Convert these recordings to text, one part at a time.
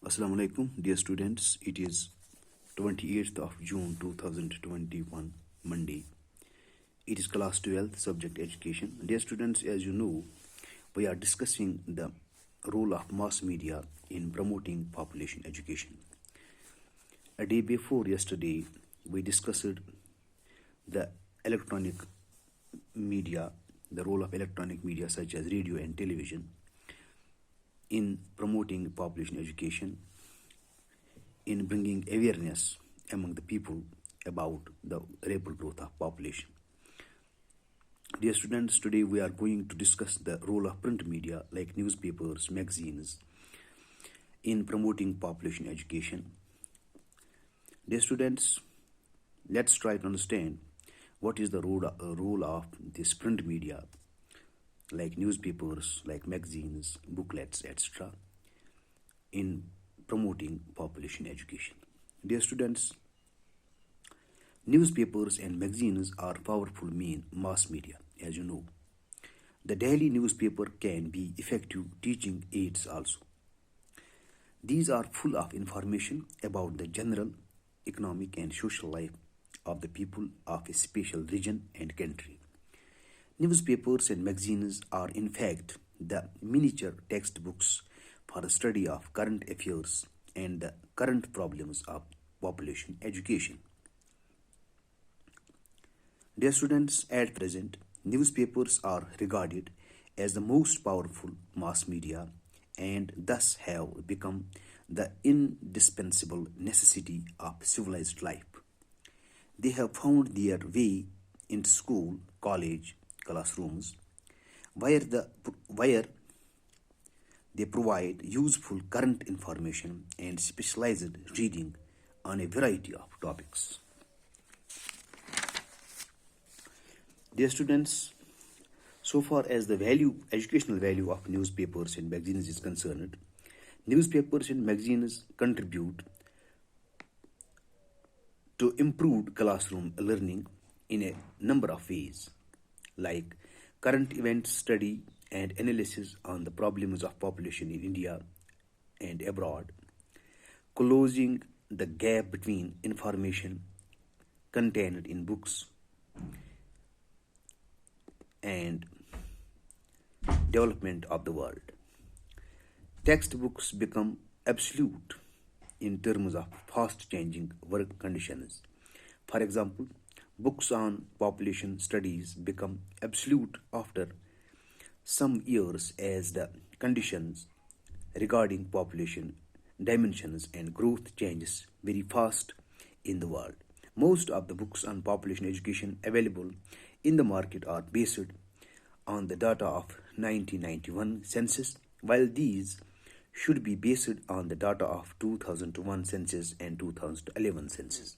Assalamu alaikum, dear students. It is 28th of June 2021, Monday. It is class 12, subject education. Dear students, as you know, we are discussing the role of mass media in promoting population education. A day before yesterday, we discussed the electronic media, the role of electronic media such as radio and television in promoting population education, in bringing awareness among the people about the rapid growth of population. Dear students, today we are going to discuss the role of print media like newspapers, magazines in promoting population education. Dear students, let's try to understand what is the role of this print media like newspapers, like magazines, booklets, etc. in promoting population education. Dear students, newspapers and magazines are powerful mass media, as you know. The daily newspaper can be effective teaching aids also. These are full of information about the general economic and social life of the people of a special region and country. Newspapers and magazines are, in fact, the miniature textbooks for the study of current affairs and the current problems of population education. Dear students, at present, newspapers are regarded as the most powerful mass media and thus have become the indispensable necessity of civilized life. They have found their way into school, college, classrooms, where they provide useful current information and specialized reading on a variety of topics. Dear students, so far as the educational value of newspapers and magazines is concerned, newspapers and magazines contribute to improved classroom learning in a number of ways, like current event study and analysis on the problems of population in India and abroad, closing the gap between information contained in books and development of the world. Textbooks become absolute in terms of fast changing work conditions. For example, books on population studies become obsolete after some years as the conditions regarding population dimensions and growth changes very fast in the world. Most of the books on population education available in the market are based on the data of 1991 census, while these should be based on the data of 2001 census and 2011 census.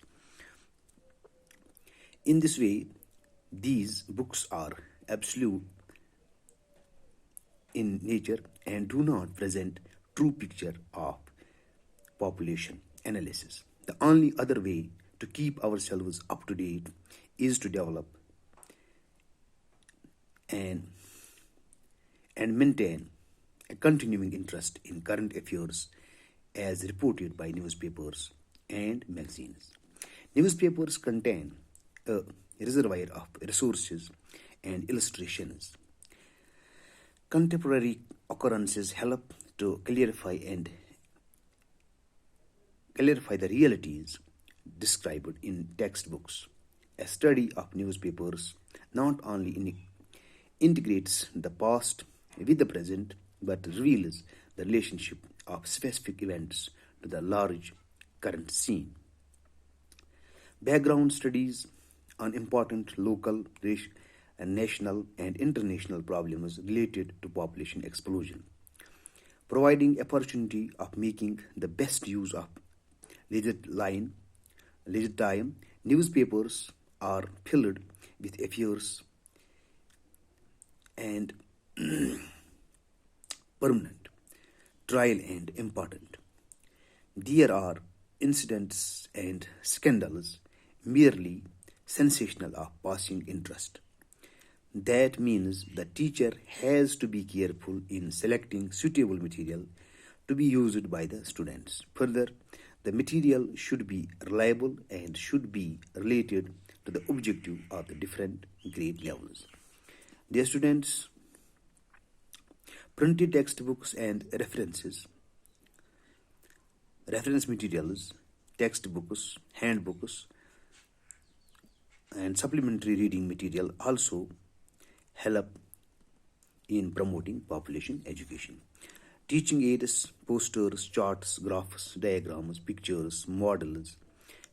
In this way, these books are absolute in nature and do not present true picture of population analysis. The only other way to keep ourselves up to date is to develop and maintain a continuing interest in current affairs as reported by newspapers and magazines. Newspapers contain a reservoir of resources and illustrations. Contemporary occurrences help to clarify the realities described in textbooks. A study of newspapers not only integrates the past with the present but reveals the relationship of specific events to the large current scene. Background studies on important local, national, and international problems related to population explosion, providing opportunity of making the best use of leisure time. Newspapers are filled with affairs and permanent, trial and important. There are incidents and scandals merely sensational of passing interest. That means the teacher has to be careful in selecting suitable material to be used by the students. Further, the material should be reliable and should be related to the objective of the different grade levels. Dear students, printed textbooks and reference materials, textbooks, handbooks, and supplementary reading material also help in promoting population education. Teaching aids, posters, charts, graphs, diagrams, pictures, models,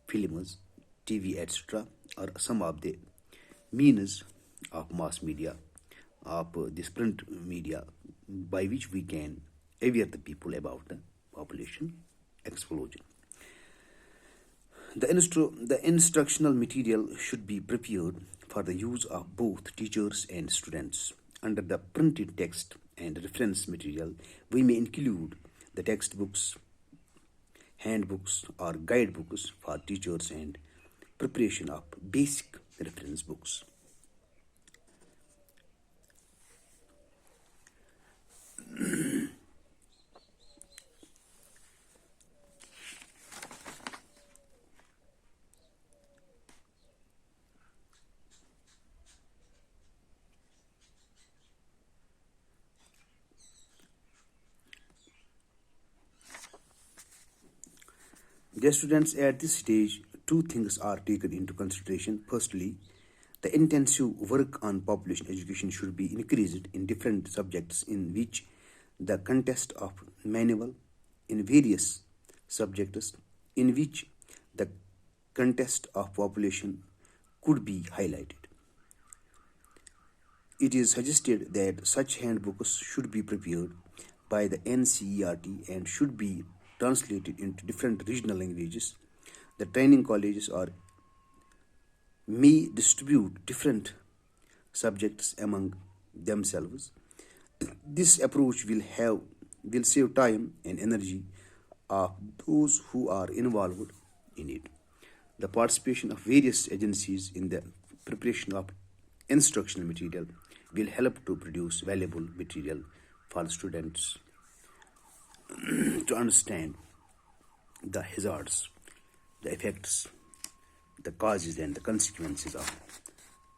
films, TV, etc. are some of the means of mass media, of this print media, by which we can aware the people about the population explosion. The instructional material should be prepared for the use of both teachers and students. Under the printed text and reference material, we may include the textbooks, handbooks, or guidebooks for teachers and preparation of basic reference books. Dear students, at this stage, two things are taken into consideration. Firstly, the intensive work on population education should be increased in different subjects in which the context of manual in various subjects in which the context of population could be highlighted. It is suggested that such handbooks should be prepared by the NCERT and should be translated into different regional languages. The training colleges may distribute different subjects among themselves. This approach will save time and energy of those who are involved in it. The participation of various agencies in the preparation of instructional material will help to produce valuable material for students to understand the hazards, the effects, the causes, and the consequences of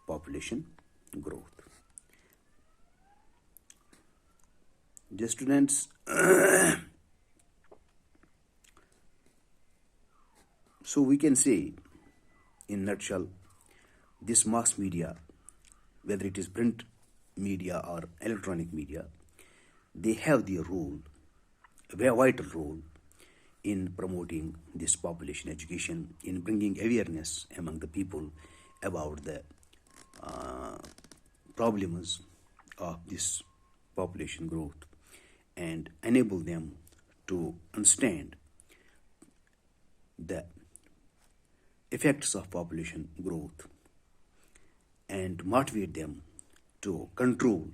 population growth. Dear students, so we can say in nutshell, this mass media, whether it is print media or electronic media, they have their role, a very vital role in promoting this population education, in bringing awareness among the people about the problems of this population growth and enable them to understand the effects of population growth and motivate them to control,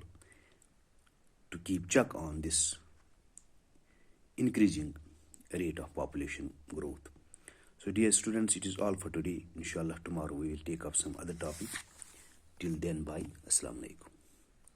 to keep check on this increasing rate of population growth. So dear students, it is all for today. Inshallah, tomorrow we will take up some other topic. Till then, bye. Assalamu alaikum.